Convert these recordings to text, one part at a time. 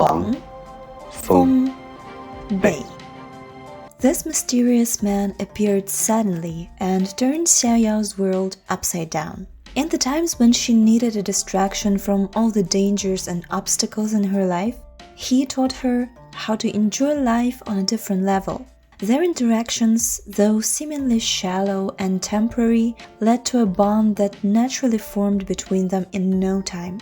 Feng, Feng Bei. This mysterious man appeared suddenly and turned Xiao's world upside down. In the times when she needed a distraction from all the dangers and obstacles in her life, he taught her how to enjoy life on a different level. Their interactions, though seemingly shallow and temporary, led to a bond that naturally formed between them in no time.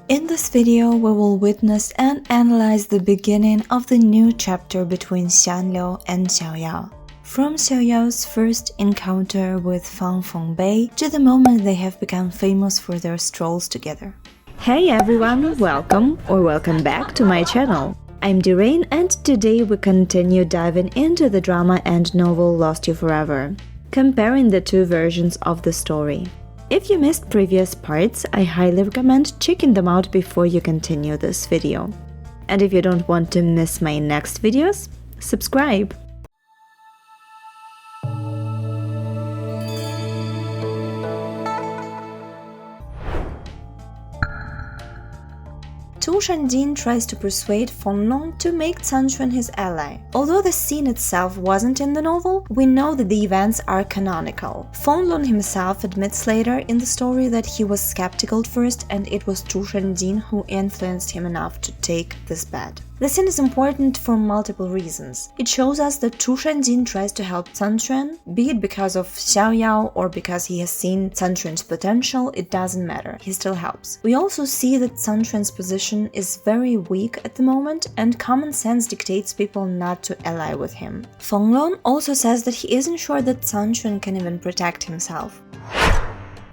In this video, we will witness and analyze the beginning of the new chapter between Xiang and Xiao. From Xiao's first encounter with Feng Bei to the moment they have become famous for their strolls together. Hey everyone, welcome back to my channel. I'm Dirain and today we continue diving into the drama and novel Lost You Forever, comparing the two versions of the story. If you missed previous parts, I highly recommend checking them out before you continue this video. And if you don't want to miss my next videos, subscribe! Tu Shanjin tries to persuade Fenglong to make Canquan his ally. Although the scene itself wasn't in the novel, we know that the events are canonical. Fenglong himself admits later in the story that he was skeptical at first and it was Tu Shanjin who influenced him enough to take this bet. The scene is important for multiple reasons. It shows us that Tu Shanjin tries to help Canquan, be it because of Xiao or because he has seen Canquan's potential, it doesn't matter, he still helps. We also see that Canquan's position is very weak at the moment and common sense dictates people not to ally with him. Fenglong also says that he isn't sure that Canquan can even protect himself.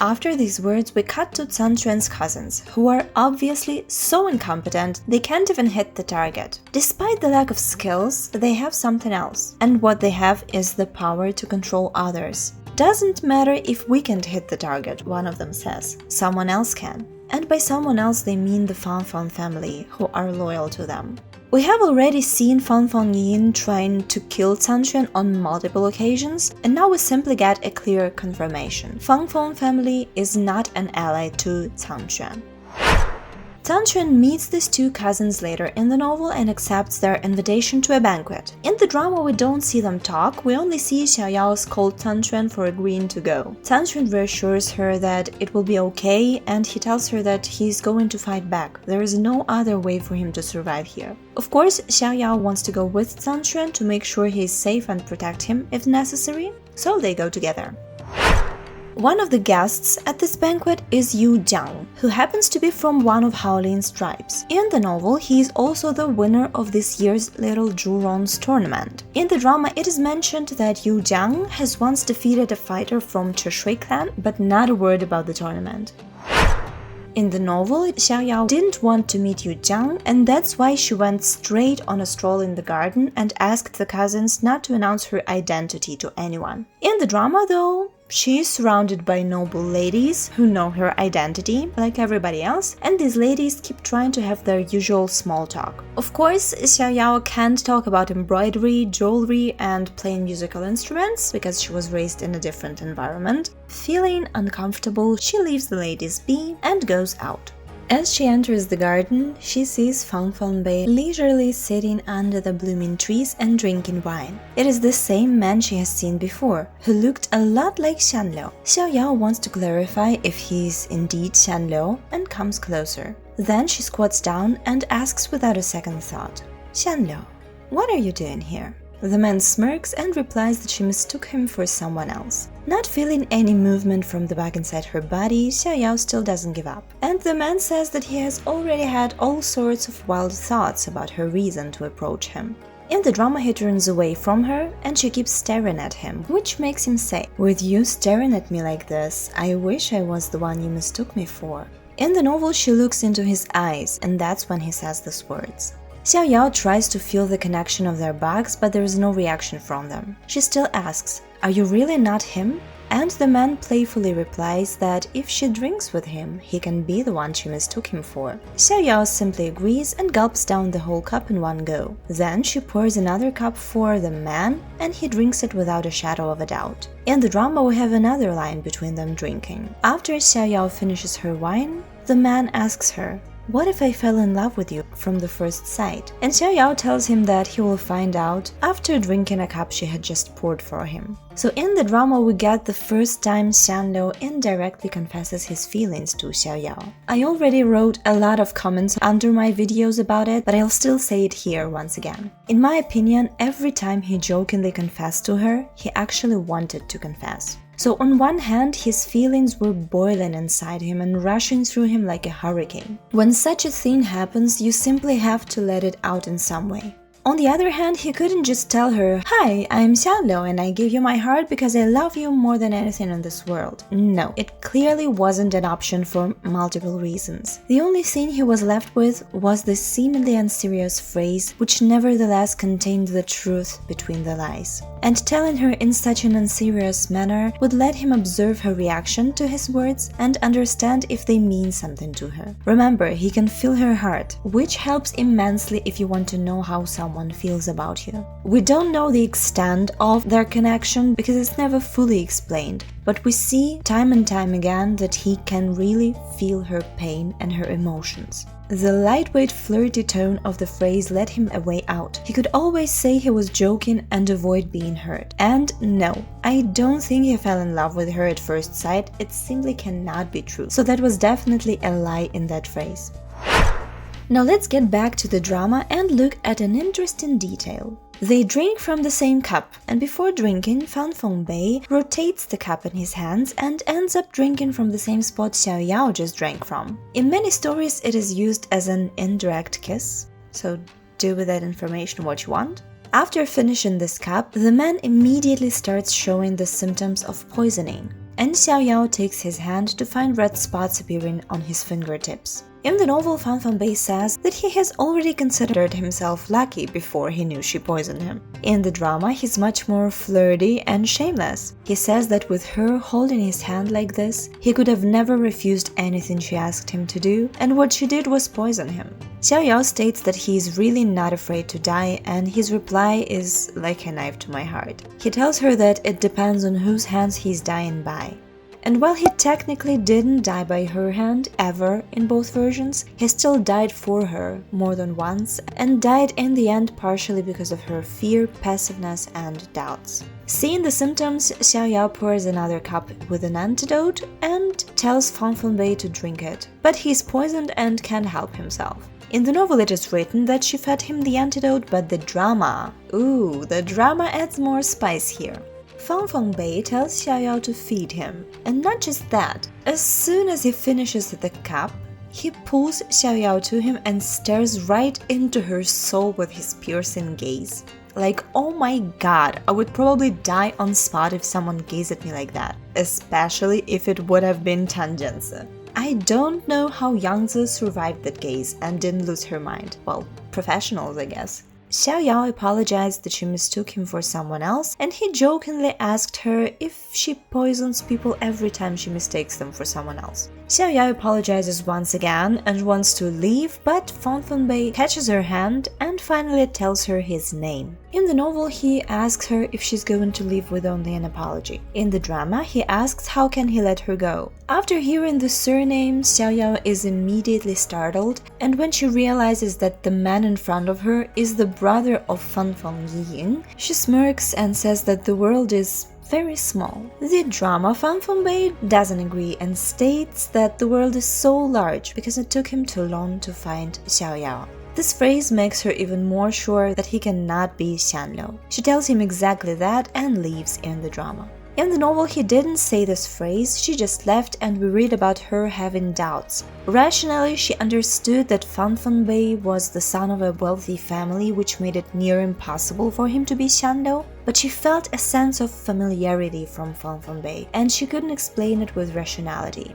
After these words, we cut to Canquan's cousins, who are obviously so incompetent they can't even hit the target. Despite the lack of skills, they have something else, and what they have is the power to control others. Doesn't matter if we can't hit the target, one of them says, someone else can. And by someone else they mean the Fan family, who are loyal to them. We have already seen Fan Yin trying to kill Canquan on multiple occasions, and now we simply get a clear confirmation. Fan family is not an ally to Canquan. Canquan meets these two cousins later in the novel and accepts their invitation to a banquet. In the drama we don't see them talk, we only see Xiao scold Canquan for agreeing to go. Canquan reassures her that it will be okay and he tells her that he's going to fight back. There is no other way for him to survive here. Of course, Xiao wants to go with Canquan to make sure he is safe and protect him if necessary, so they go together. One of the guests at this banquet is Xiang, who happens to be from one of Haolin's tribes. In the novel, he is also the winner of this year's Little Zhuron's tournament. In the drama, it is mentioned that Xiang has once defeated a fighter from Chishui clan, but not a word about the tournament. In the novel, Xiao didn't want to meet Xiang, and that's why she went straight on a stroll in the garden and asked the cousins not to announce her identity to anyone. In the drama, though, she is surrounded by noble ladies who know her identity, like everybody else, and these ladies keep trying to have their usual small talk. Of course, Xiao can't talk about embroidery, jewelry, and playing musical instruments, because she was raised in a different environment. Feeling uncomfortable, she leaves the ladies be and goes out. As she enters the garden, she sees Feng Bei leisurely sitting under the blooming trees and drinking wine. It is the same man she has seen before, who looked a lot like Xiang. Xiao wants to clarify if he is indeed Xiang and comes closer. Then she squats down and asks without a second thought, "Xiang, what are you doing here?" The man smirks and replies that she mistook him for someone else. Not feeling any movement from the bug inside her body, Xiao still doesn't give up. And the man says that he has already had all sorts of wild thoughts about her reason to approach him. In the drama, he turns away from her and she keeps staring at him, which makes him say, "With you staring at me like this, I wish I was the one you mistook me for." In the novel, she looks into his eyes, and that's when he says these words. Xiao tries to feel the connection of their bugs, but there is no reaction from them. She still asks, "Are you really not him?" And the man playfully replies that if she drinks with him, he can be the one she mistook him for. Xiao simply agrees and gulps down the whole cup in one go. Then she pours another cup for the man, and he drinks it without a shadow of a doubt. In the drama, we have another line between them drinking. After Xiao finishes her wine, the man asks her, What if I fell in love with you from the first sight? And Xiao tells him that he will find out after drinking a cup she had just poured for him. So in the drama we get the first time Xiang indirectly confesses his feelings to Xiao. I already wrote a lot of comments under my videos about it, but I'll still say it here once again. In my opinion, every time he jokingly confessed to her, he actually wanted to confess. So on one hand, his feelings were boiling inside him and rushing through him like a hurricane. When such a thing happens, you simply have to let it out in some way. On the other hand, he couldn't just tell her, "Hi, I'm Xiao and I give you my heart because I love you more than anything in this world." No, it clearly wasn't an option for multiple reasons. The only thing he was left with was this seemingly unserious phrase, which nevertheless contained the truth between the lies. And telling her in such an unserious manner would let him observe her reaction to his words and understand if they mean something to her. Remember, he can feel her heart, which helps immensely if you want to know how someone feels about you. We don't know the extent of their connection because it's never fully explained, but we see time and time again that he can really feel her pain and her emotions. The lightweight flirty tone of the phrase let him a way out. He could always say he was joking and avoid being hurt. And no, I don't think he fell in love with her at first sight, it simply cannot be true. So that was definitely a lie in that phrase. Now let's get back to the drama and look at an interesting detail. They drink from the same cup, and before drinking, Fan Fengbei rotates the cup in his hands and ends up drinking from the same spot Xiao just drank from. In many stories, it is used as an indirect kiss, so do with that information what you want. After finishing this cup, the man immediately starts showing the symptoms of poisoning, and Xiao takes his hand to find red spots appearing on his fingertips. In the novel, Fan Fengbei says that he has already considered himself lucky before he knew she poisoned him. In the drama, he's much more flirty and shameless. He says that with her holding his hand like this, he could have never refused anything she asked him to do, and what she did was poison him. Xiao states that he is really not afraid to die, and his reply is like a knife to my heart. He tells her that it depends on whose hands he's dying by. And while he technically didn't die by her hand ever in both versions, he still died for her more than once and died in the end partially because of her fear, passiveness and doubts. Seeing the symptoms, Xiao pours another cup with an antidote and tells Fan Fengbei to drink it, but he's poisoned and can't help himself. In the novel it is written that she fed him the antidote, but the drama adds more spice here. Fan Fengbei tells Xiao to feed him, and not just that. As soon as he finishes the cup, he pulls Xiao to him and stares right into her soul with his piercing gaze. Like, oh my god, I would probably die on spot if someone gazed at me like that, especially if it would have been Tangenzi. I don't know how Yangzi survived that gaze and didn't lose her mind. Well, professionals, I guess. Xiao apologized that she mistook him for someone else, and he jokingly asked her if she poisons people every time she mistakes them for someone else. Xiao apologizes once again and wants to leave, but Fan Fengbei catches her hand and finally tells her his name. In the novel, he asks her if she's going to leave with only an apology. In the drama, he asks how can he let her go. After hearing the surname, Xiao is immediately startled, and when she realizes that the man in front of her is the brother of Fan Fengying, she smirks and says that the world is very small. The drama, Fan Fengbei doesn't agree and states that the world is so large because it took him too long to find Xiao. This phrase makes her even more sure that he cannot be Xianlu. She tells him exactly that and leaves in the drama. In the novel, he didn't say this phrase, she just left and we read about her having doubts. Rationally, she understood that Fan Fengbei was the son of a wealthy family, which made it near impossible for him to be Xianlu, but she felt a sense of familiarity from Fan Fengbei, and she couldn't explain it with rationality.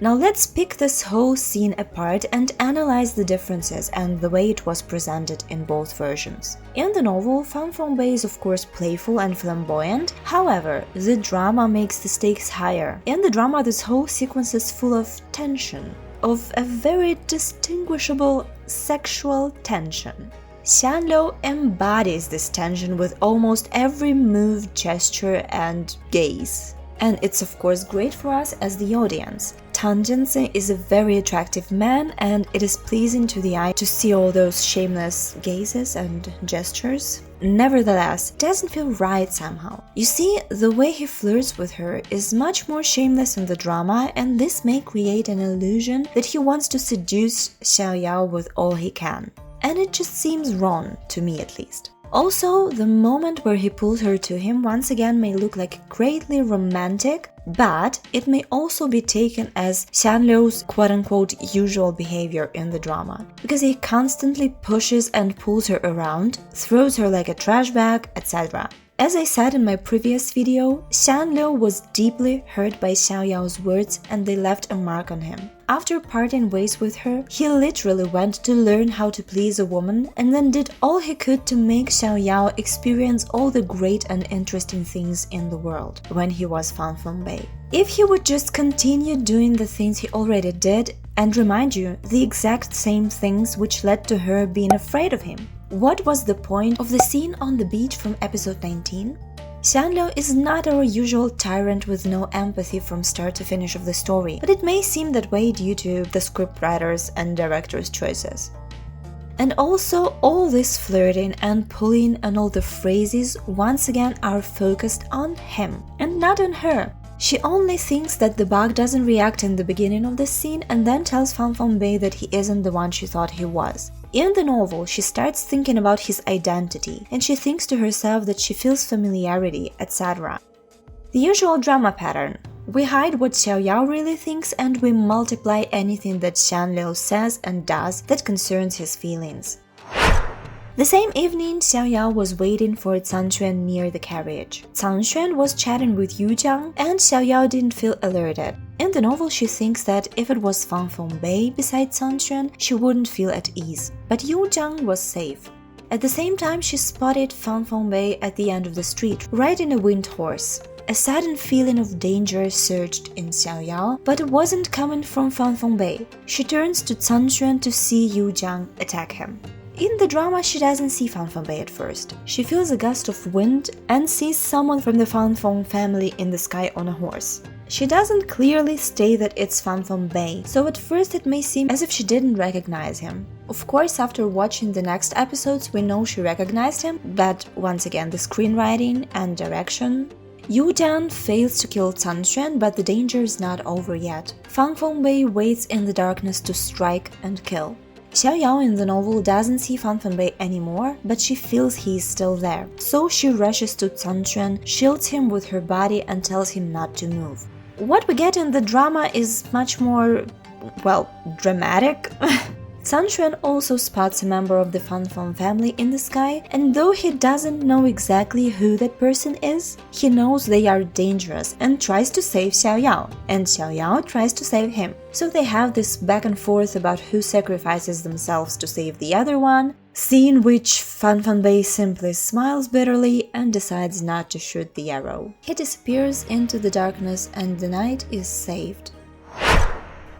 Now let's pick this whole scene apart and analyze the differences and the way it was presented in both versions. In the novel, Fan Fengbei is of course playful and flamboyant, however, the drama makes the stakes higher. In the drama, this whole sequence is full of tension, of a very distinguishable sexual tension. Xianlu embodies this tension with almost every move, gesture and gaze. And it's of course great for us as the audience. Tang Jinzi is a very attractive man, and it is pleasing to the eye to see all those shameless gazes and gestures. Nevertheless, it doesn't feel right somehow. You see, the way he flirts with her is much more shameless in the drama, and this may create an illusion that he wants to seduce Xiao with all he can. And it just seems wrong, to me at least. Also, the moment where he pulls her to him once again may look like greatly romantic, but it may also be taken as Xiangliu's quote-unquote usual behavior in the drama, because he constantly pushes and pulls her around, throws her like a trash bag, etc. As I said in my previous video, Xiangliu was deeply hurt by Xiaoyao's words and they left a mark on him. After parting ways with her, he literally went to learn how to please a woman and then did all he could to make Xiaoyao experience all the great and interesting things in the world when he was Fanfeng Bei. If he would just continue doing the things he already did and remind you the exact same things which led to her being afraid of him, what was the point of the scene on the beach from episode 19? Xiangliu is not our usual tyrant with no empathy from start to finish of the story, but it may seem that way due to the scriptwriters and directors' choices. And also, all this flirting and pulling and all the phrases once again are focused on him and not on her. She only thinks that the bug doesn't react in the beginning of the scene and then tells Fanfeng Bei that he isn't the one she thought he was. In the novel, she starts thinking about his identity, and she thinks to herself that she feels familiarity, etc. The usual drama pattern. We hide what Xiaoyao really thinks and we multiply anything that Xiangliu says and does that concerns his feelings. The same evening, Xiaoyao was waiting for Changquan near the carriage. Changquan was chatting with Xiang, and Xiaoyao didn't feel alerted. In the novel, she thinks that if it was Fanfeng Bei beside Changquan, she wouldn't feel at ease. But Xiang was safe. At the same time, she spotted Fanfeng Bei at the end of the street, riding a winged horse. A sudden feeling of danger surged in Xiaoyao, but it wasn't coming from Fanfeng Bei. She turns to Changquan to see Xiang attack him. In the drama, she doesn't see Fanfeng Bei at first. She feels a gust of wind and sees someone from the Fanfeng family in the sky on a horse. She doesn't clearly state that it's Fanfeng Bei, so at first it may seem as if she didn't recognize him. Of course, after watching the next episodes, we know she recognized him, but once again, the screenwriting and direction. Xiang fails to kill Changquan, but the danger is not over yet. Fanfeng Bei waits in the darkness to strike and kill. Xiaoyao in the novel doesn't see Fanfeng Bei anymore, but she feels he is still there. So she rushes to Changquan, shields him with her body and tells him not to move. What we get in the drama is much more, well, dramatic. Changquan also spots a member of the Fanfeng family in the sky, and though he doesn't know exactly who that person is, he knows they are dangerous and tries to save Xiaoyao, and Xiaoyao tries to save him. So they have this back and forth about who sacrifices themselves to save the other one, scene which Fanfeng Bei simply smiles bitterly and decides not to shoot the arrow. He disappears into the darkness and the night is saved.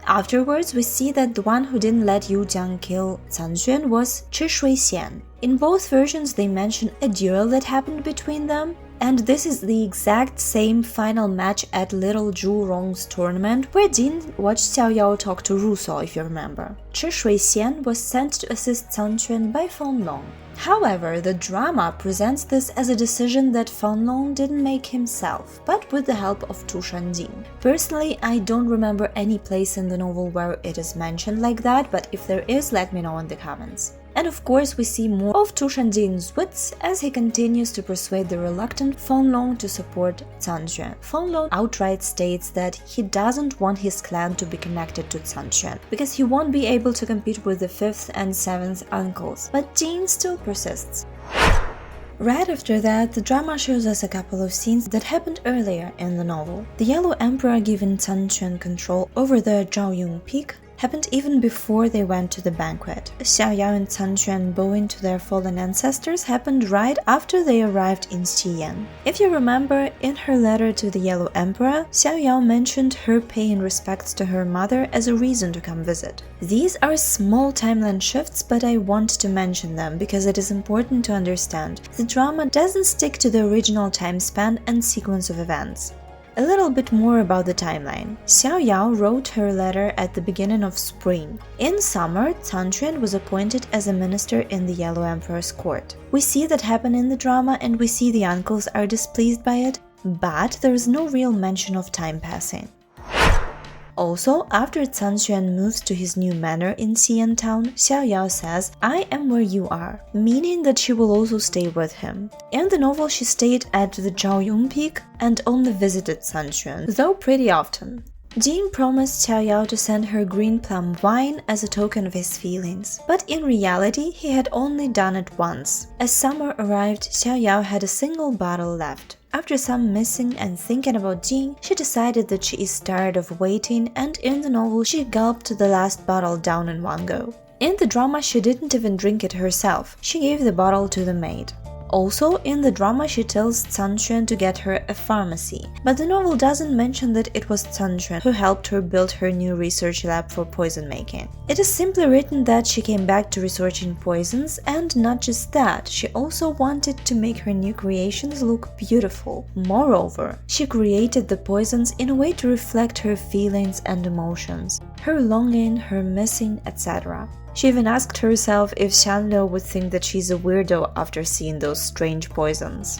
Afterwards, we see that the one who didn't let Xiang kill Changquan was Xian. In both versions, they mention a duel that happened between them, and this is the exact same final match at Little Zhu Rong's tournament where Jin watched Xiaoyao talk to Russo, if you remember. Xian was sent to assist Changquan by Fanlong. However, the drama presents this as a decision that Fanlong didn't make himself, but with the help of Tu Shanjin. Personally, I don't remember any place in the novel where it is mentioned like that, but if there is, let me know in the comments. And of course, we see more of Tu Shanjin's wits as he continues to persuade the reluctant Fanlong to support Changquan. Fanlong outright states that he doesn't want his clan to be connected to Changquan, because he won't be able to compete with the 5th and 7th uncles, but Jin still persists. Right after that, the drama shows us a couple of scenes that happened earlier in the novel. The Yellow Emperor giving Changquan control over the Zhaoyong Peak happened even before they went to the banquet. Xiaoyao and Changquan bowing to their fallen ancestors happened right after they arrived in Xiyan. If you remember, in her letter to the Yellow Emperor, Xiaoyao mentioned her paying respects to her mother as a reason to come visit. These are small timeline shifts, but I want to mention them because it is important to understand. The drama doesn't stick to the original time span and sequence of events. A little bit more about the timeline. Xiao wrote her letter at the beginning of spring. In summer, Canquan was appointed as a minister in the Yellow Emperor's court. We see that happen in the drama and we see the uncles are displeased by it, but there is no real mention of time passing. Also, after Canquan moves to his new manor in Xian town, Xiao says, "I am where you are," meaning that she will also stay with him. In the novel, she stayed at the Zhaoyong Peak and only visited Canquan, though pretty often. Jing promised Xiao to send her green plum wine as a token of his feelings, but in reality, he had only done it once. As summer arrived, Xiao had a single bottle left. After some missing and thinking about Jing, she decided that she is tired of waiting, and in the novel she gulped the last bottle down in one go. In the drama she didn't even drink it herself, she gave the bottle to the maid. Also, in the drama she tells Canquan to get her a pharmacy, but the novel doesn't mention that it was Canquan who helped her build her new research lab for poison making. It is simply written that she came back to researching poisons, and not just that, she also wanted to make her new creations look beautiful. Moreover, she created the poisons in a way to reflect her feelings and emotions, her longing, her missing, etc. She even asked herself if Xianlu would think that she's a weirdo after seeing those strange poisons.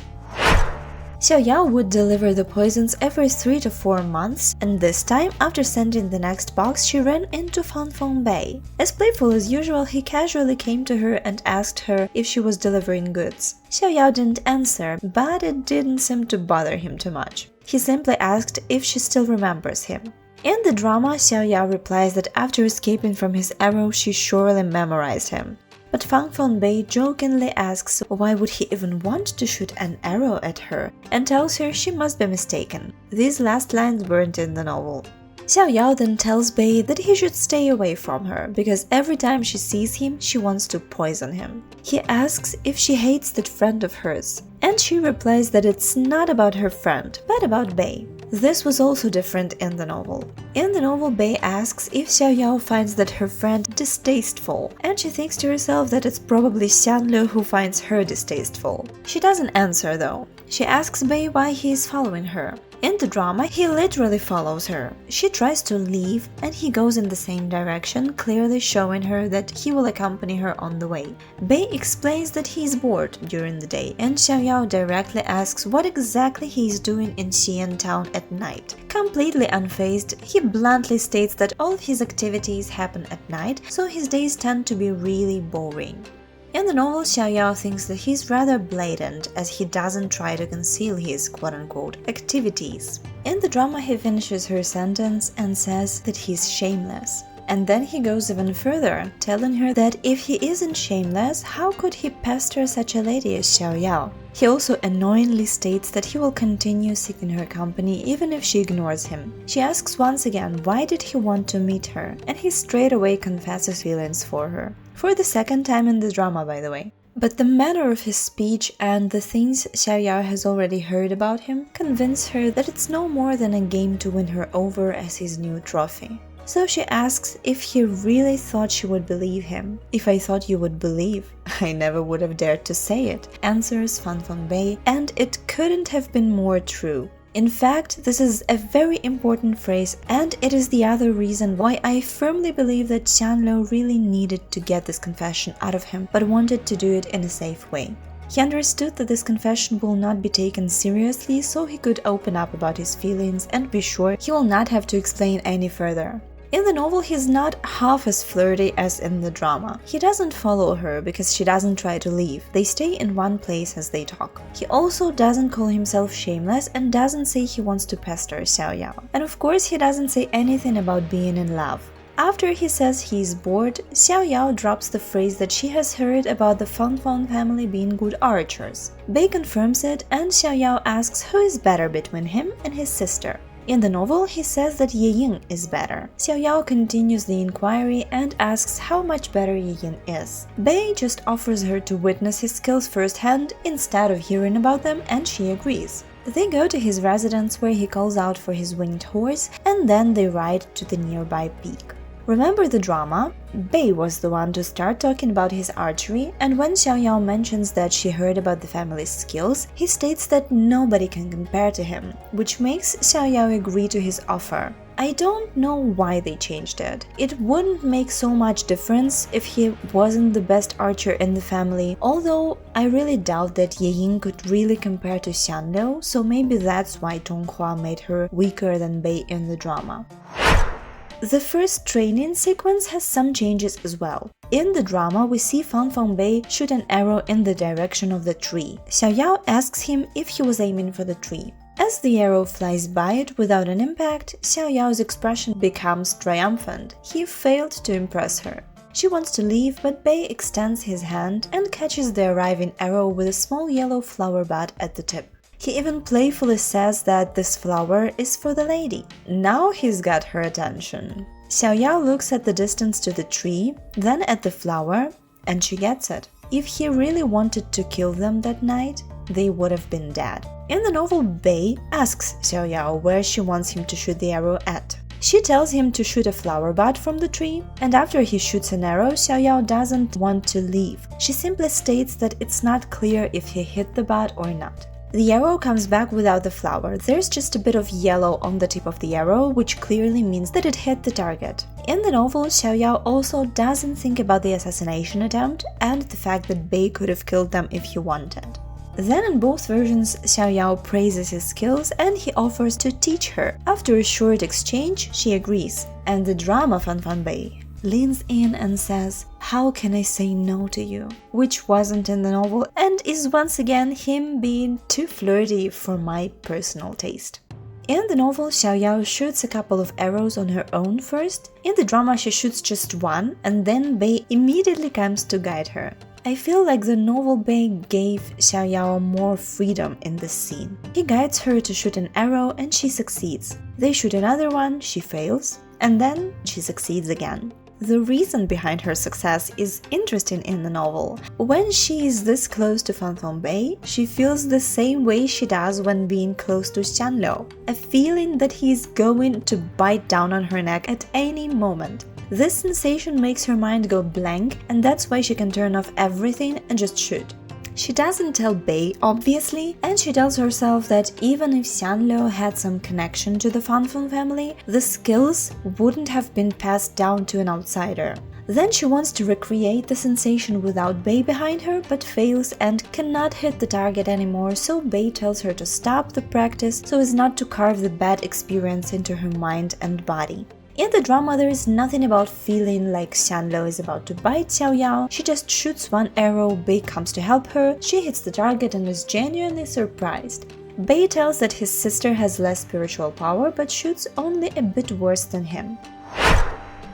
Xiao would deliver the poisons every 3 to 4 months, and this time, after sending the next box, she ran into Fanfeng Bei. As playful as usual, he casually came to her and asked her if she was delivering goods. Xiao didn't answer, but it didn't seem to bother him too much. He simply asked if she still remembers him. In the drama, Xiao replies that after escaping from his arrow, she surely memorized him. But Fanfeng Bei jokingly asks why would he even want to shoot an arrow at her, and tells her she must be mistaken. These last lines weren't in the novel. Xiao then tells Bei that he should stay away from her, because every time she sees him, she wants to poison him. He asks if she hates that friend of hers, and she replies that it's not about her friend, but about Bei. This was also different in the novel. In the novel, Bei asks if Xiao finds that her friend distasteful, and she thinks to herself that it's probably Xianlu who finds her distasteful. She doesn't answer though. She asks Bei why he is following her. In the drama, he literally follows her. She tries to leave, and he goes in the same direction, clearly showing her that he will accompany her on the way. Bei explains that he is bored during the day, and Xiao directly asks what exactly he is doing in Xian town at night. Completely unfazed, he bluntly states that all of his activities happen at night, so his days tend to be really boring. In the novel, Xiao thinks that he's rather blatant, as he doesn't try to conceal his quote-unquote activities. In the drama, he finishes her sentence and says that he's shameless. And then he goes even further, telling her that if he isn't shameless, how could he pester such a lady as Xiao? He also annoyingly states that he will continue seeking her company even if she ignores him. She asks once again why did he want to meet her, and he straight away confesses feelings for her. For the second time in the drama, by the way. But the manner of his speech and the things Xiao has already heard about him convince her that it's no more than a game to win her over as his new trophy. So she asks if he really thought she would believe him. "If I thought you would believe, I never would have dared to say it," answers Fanfeng Bei, and it couldn't have been more true. In fact, this is a very important phrase, and it is the other reason why I firmly believe that Xianlu really needed to get this confession out of him, but wanted to do it in a safe way. He understood that this confession will not be taken seriously, so he could open up about his feelings and be sure he will not have to explain any further. In the novel, he's not half as flirty as in the drama. He doesn't follow her because she doesn't try to leave. They stay in one place as they talk. He also doesn't call himself shameless and doesn't say he wants to pester Xiao. And of course, he doesn't say anything about being in love. After he says he's bored, Xiao drops the phrase that she has heard about the Fanfeng family being good archers. Bei confirms it, and Xiao asks who is better between him and his sister. In the novel, he says that Yiying is better. Xiao continues the inquiry and asks how much better Yiying is. Bei just offers her to witness his skills firsthand instead of hearing about them, and she agrees. They go to his residence where he calls out for his winged horse, and then they ride to the nearby peak. Remember the drama? Bei was the one to start talking about his archery, and when Xiao mentions that she heard about the family's skills, he states that nobody can compare to him, which makes Xiao agree to his offer. I don't know why they changed it. It wouldn't make so much difference if he wasn't the best archer in the family, although I really doubt that Ying could really compare to Xiang, so maybe that's why Tonghua made her weaker than Bei in the drama. The first training sequence has some changes as well. In the drama, we see Bei shoot an arrow in the direction of the tree. Xiao asks him if he was aiming for the tree. As the arrow flies by it without an impact, Xiao's expression becomes triumphant. He failed to impress her. She wants to leave, but Bei extends his hand and catches the arriving arrow with a small yellow flower bud at the tip. He even playfully says that this flower is for the lady. Now he's got her attention. Xiao looks at the distance to the tree, then at the flower, and she gets it. If he really wanted to kill them that night, they would have been dead. In the novel, Bei asks Xiao where she wants him to shoot the arrow at. She tells him to shoot a flower bud from the tree, and after he shoots an arrow, Xiao doesn't want to leave. She simply states that it's not clear if he hit the bud or not. The arrow comes back without the flower. There's just a bit of yellow on the tip of the arrow, which clearly means that it hit the target. In the novel, Xiao also doesn't think about the assassination attempt and the fact that Bei could have killed them if he wanted. Then in both versions, Xiao praises his skills and he offers to teach her. After a short exchange, she agrees, and the drama Bei leans in and says, "How can I say no to you?" which wasn't in the novel and is once again him being too flirty for my personal taste. In the novel, Xiao shoots a couple of arrows on her own first. In the drama, she shoots just one, and then Bei immediately comes to guide her. I feel like the novel Bei gave Xiao more freedom in this scene. He guides her to shoot an arrow and she succeeds. They shoot another one, she fails, and then she succeeds again. The reason behind her success is interesting in the novel. When she is this close to Bei, she feels the same way she does when being close to Xiang, a feeling that he is going to bite down on her neck at any moment. This sensation makes her mind go blank, and that's why she can turn off everything and just shoot. She doesn't tell Bei, obviously, and she tells herself that even if Xiang had some connection to the Fanfeng family, the skills wouldn't have been passed down to an outsider. Then she wants to recreate the sensation without Bei behind her, but fails and cannot hit the target anymore, so Bei tells her to stop the practice so as not to carve the bad experience into her mind and body. In the drama, there is nothing about feeling like Xiang is about to bite Xiao. She just shoots one arrow, Bei comes to help her, she hits the target and is genuinely surprised. Bei tells that his sister has less spiritual power, but shoots only a bit worse than him.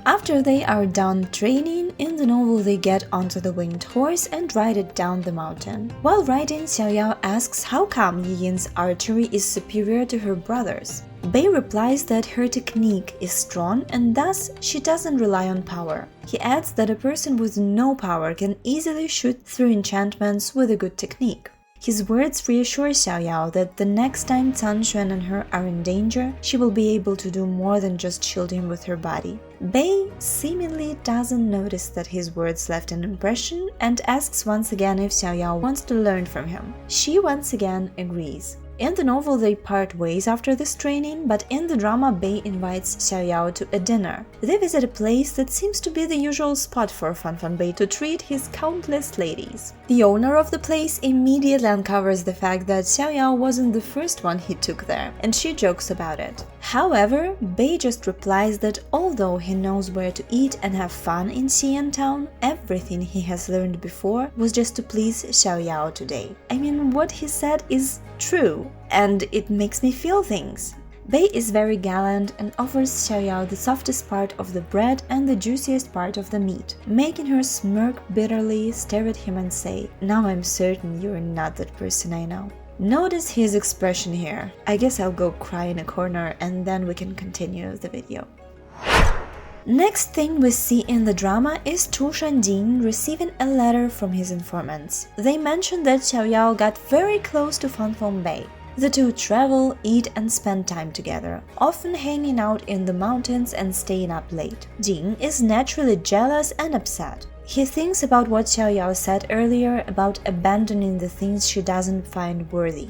After they are done training, in the novel they get onto the winged horse and ride it down the mountain. While riding, Xiao asks how come Yin's archery is superior to her brother's. Bei replies that her technique is strong and thus she doesn't rely on power. He adds that a person with no power can easily shoot through enchantments with a good technique. His words reassure Xiao that the next time Canshuan and her are in danger, she will be able to do more than just shield him with her body. Bei seemingly doesn't notice that his words left an impression and asks once again if Xiao wants to learn from him. She once again agrees. In the novel, they part ways after this training, but in the drama, Bei invites Xiao to a dinner. They visit a place that seems to be the usual spot for Bei to treat his countless ladies. The owner of the place immediately uncovers the fact that Xiao wasn't the first one he took there, and she jokes about it. However, Bei just replies that although he knows where to eat and have fun in Xian town, everything he has learned before was just to please Xiao today. I mean, what he said is true, and it makes me feel things. Bei is very gallant and offers Xiao the softest part of the bread and the juiciest part of the meat, making her smirk bitterly, stare at him and say, "Now I'm certain you're not that person I know." Notice his expression here. I guess I'll go cry in a corner and then we can continue the video. Next thing we see in the drama is Chu Shanjing receiving a letter from his informants. They mention that Xiao got very close to Bei. The two travel, eat and spend time together, often hanging out in the mountains and staying up late. Jing is naturally jealous and upset. He thinks about what Xiao said earlier about abandoning the things she doesn't find worthy.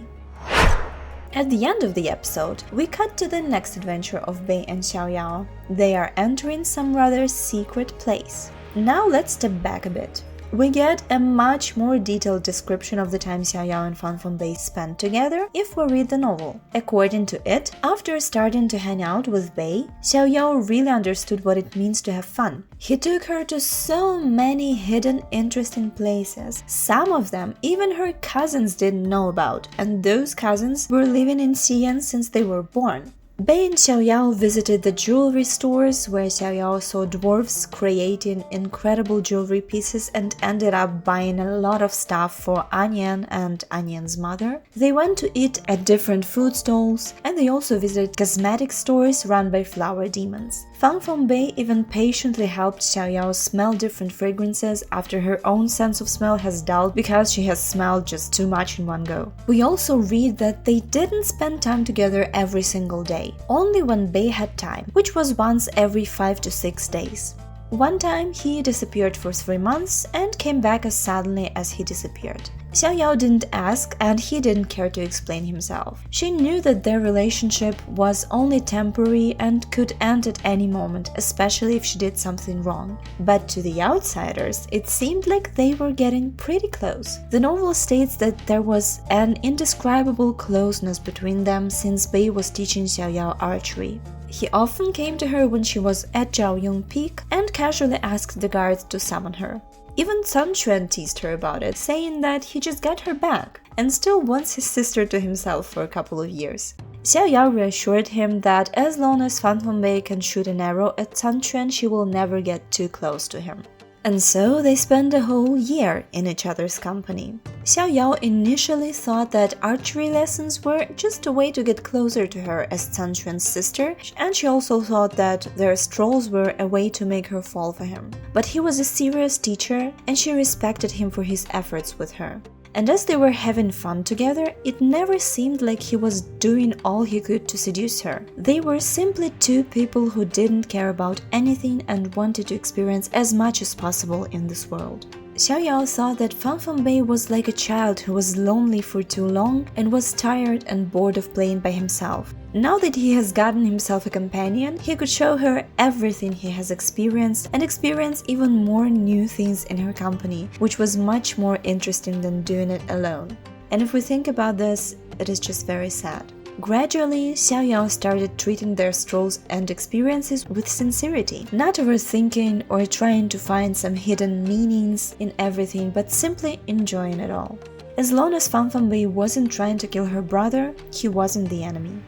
At the end of the episode, we cut to the next adventure of Bei and Xiao. They are entering some rather secret place. Now let's step back a bit. We get a much more detailed description of the time Xiao and Fan Bei spent together if we read the novel. According to it, after starting to hang out with Bei, Xiao really understood what it means to have fun. He took her to so many hidden, interesting places. Some of them even her cousins didn't know about, and those cousins were living in Xiang since they were born. Bei and Xiao visited the jewelry stores where Xiao saw dwarves creating incredible jewelry pieces and ended up buying a lot of stuff for Onion and Onion's mother. They went to eat at different food stalls, and they also visited cosmetic stores run by flower demons. Fan Bei even patiently helped Xiao smell different fragrances after her own sense of smell has dulled because she has smelled just too much in one go. We also read that they didn't spend time together every single day, only when Bei had time, which was once every 5 to 6 days. One time he disappeared for 3 months and came back as suddenly as he disappeared. Xiao didn't ask and he didn't care to explain himself. She knew that their relationship was only temporary and could end at any moment, especially if she did something wrong. But to the outsiders, it seemed like they were getting pretty close. The novel states that there was an indescribable closeness between them since Bei was teaching Xiao archery. He often came to her when she was at Zhaoyong Peak and casually asked the guards to summon her. Even Sanquan teased her about it, saying that he just got her back and still wants his sister to himself for a couple of years. Xiao reassured him that as long as Fan Bei can shoot an arrow at Sanquan, she will never get too close to him. And so they spent a whole year in each other's company. Xiao initially thought that archery lessons were just a way to get closer to her as Sanquan's sister, and she also thought that their strolls were a way to make her fall for him. But he was a serious teacher, and she respected him for his efforts with her. And as they were having fun together, it never seemed like he was doing all he could to seduce her. They were simply two people who didn't care about anything and wanted to experience as much as possible in this world. Xiao thought that Fan Bei was like a child who was lonely for too long and was tired and bored of playing by himself. Now that he has gotten himself a companion, he could show her everything he has experienced and experience even more new things in her company, which was much more interesting than doing it alone. And if we think about this, it is just very sad. Gradually, Xiao started treating their strolls and experiences with sincerity, not overthinking or trying to find some hidden meanings in everything, but simply enjoying it all. As long as Fan Bei wasn't trying to kill her brother, he wasn't the enemy.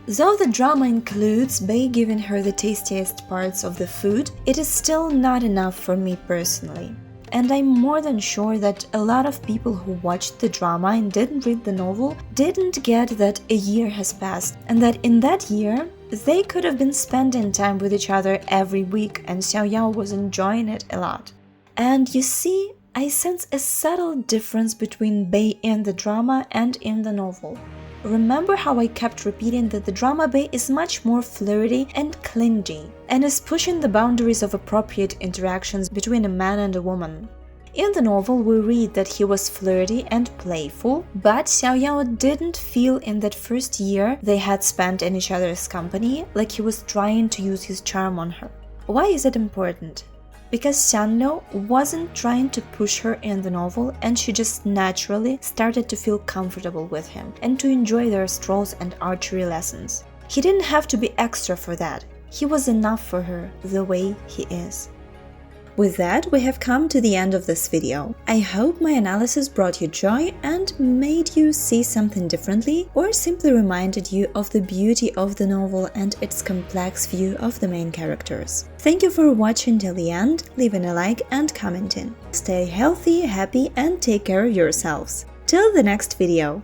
Though the drama includes Bei giving her the tastiest parts of the food, it is still not enough for me personally. And I'm more than sure that a lot of people who watched the drama and didn't read the novel didn't get that a year has passed, and that in that year, they could have been spending time with each other every week and Xiao was enjoying it a lot. And you see, I sense a subtle difference between Bei in the drama and in the novel. Remember how I kept repeating that the drama Bei is much more flirty and clingy, and is pushing the boundaries of appropriate interactions between a man and a woman. In the novel, we read that he was flirty and playful, but Xiao didn't feel in that first year they had spent in each other's company like he was trying to use his charm on her. Why is it important? Because Xiang wasn't trying to push her in the novel, and she just naturally started to feel comfortable with him and to enjoy their strolls and archery lessons. He didn't have to be extra for that. He was enough for her the way he is. With that, we have come to the end of this video. I hope my analysis brought you joy and made you see something differently, or simply reminded you of the beauty of the novel and its complex view of the main characters. Thank you for watching till the end, leaving a like and commenting. Stay healthy, happy and take care of yourselves. Till the next video!